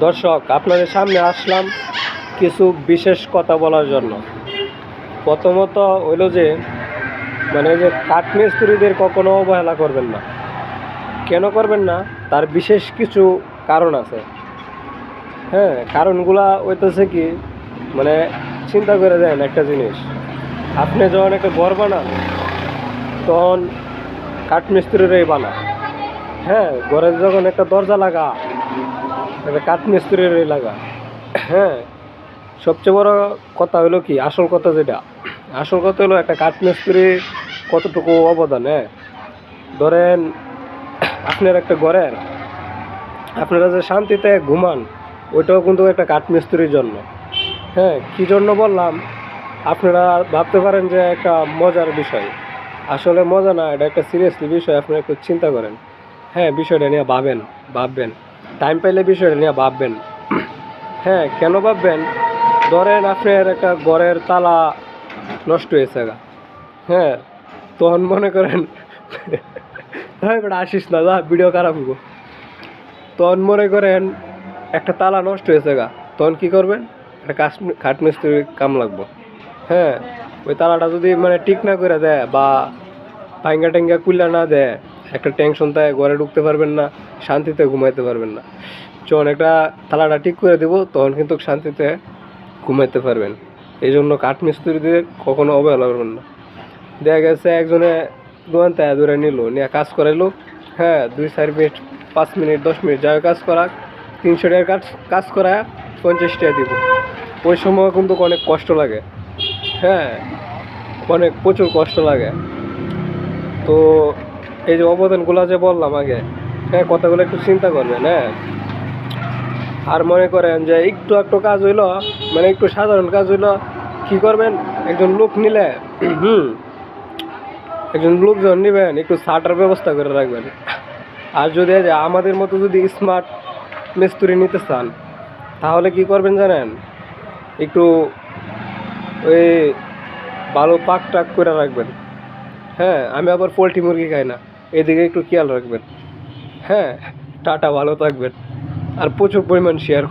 দর্শক, আপনাদের সামনে আসলাম কিছু বিশেষ কথা বলার জন্য। প্রথমত হইল যে যে কাঠমিস্ত্রিদের কখনো অবহেলা করবেন না। কেন করবেন না? তার বিশেষ কিছু কারণ আছে। হ্যাঁ, কারণগুলা হইতেছে কি, চিন্তা করে দেন একটা জিনিস। আপনি যখন একটা ঘর বানান তখন কাঠমিস্ত্রিরাই বানান। হ্যাঁ, ঘরের যখন একটা দরজা লাগা একটা কাঠমিস্ত্রিরাই লাগা। হ্যাঁ, সবচেয়ে বড় কথা হলো কি, আসল কথা হলো একটা কাঠমিস্ত্রি কতটুকু অবদান। হ্যাঁ, ধরেন আপনার একটা ঘরের আপনারা যে শান্তিতে ঘুমান, ওইটাও কিন্তু একটা কাঠমিস্ত্রির জন্য। হ্যাঁ, কী জন্য বললাম? আপনারা ভাবতে পারেন যে একটা মজার বিষয়, আসলে মজা না, এটা একটা সিরিয়াসলি বিষয়। আপনারা একটু চিন্তা করেন। হ্যাঁ, বিষয়টা নিয়ে ভাববেন, টাইম পাইলে বিষয়টা নিয়ে ভাববেন। হ্যাঁ, কেন ভাববেন? ধরেন আপনার একটা ঘরের তালা নষ্ট হয়েছে গা। হ্যাঁ, তখন মনে করেন হ্যাঁ বেটা আসিস না, যা ভিডিও খারাপ হবো। তখন মনে করেন একটা তালা নষ্ট হয়েছে গা, তখন কী করবেন? একটা কাঠমিস্ত্রির কাম লাগবো। হ্যাঁ, ওই তালাটা যদি ঠিক না করে দেয় বা ভাঙ্গা টেঙ্গা কুল্লা না দেয়, একটা টেনশন থাকে, ঘরে ঢুকতে পারবেন না, শান্তিতে ঘুমাইতে পারবেন না। যখন একটা তালাটা ঠিক করে দেবো, তখন কিন্তু শান্তিতে ঘুমাইতে পারবেন। এই জন্য কাঠমিস্ত্রিদের কখনো অবহেলা করবেন না। দেখা গেছে একজনে দোকানতে ধরে নিয়ে কাজ করাইলো। হ্যাঁ, 2-4 মিনিট, 5 মিনিট, 10 মিনিট যাই কাজ করা, 300 টাকার কাজ করা 50 টাকা দিব। ওই সময় কিন্তু অনেক কষ্ট লাগে। হ্যাঁ, প্রচুর কষ্ট লাগে। তো এই যে অবদানগুলো যে বললাম আগে, হ্যাঁ, কথাগুলো একটু চিন্তা করবেন। হ্যাঁ, আর মনে করেন যে একটু কাজ হইলো, একটু সাধারণ কাজ হইলো, কি করবেন? একজন লোক নিলে একজন লোকজন নেবেন, একটু ছাটার ব্যবস্থা করে রাখবেন। আর যদি আমাদের মতো যদি স্মার্ট মিস্ত্রি নিতে চান, তাহলে কি করবেন জানেন? একটু ওই ভালো পাক টাক করে রাখবেন। হ্যাঁ, আমি আবার পোলট্রি মুরগি খাই না, এদিকে একটু খেয়াল রাখবেন। হ্যাঁ, টাটা, ভালো থাকবেন। আর প্রচুর পরিমাণ শেয়ার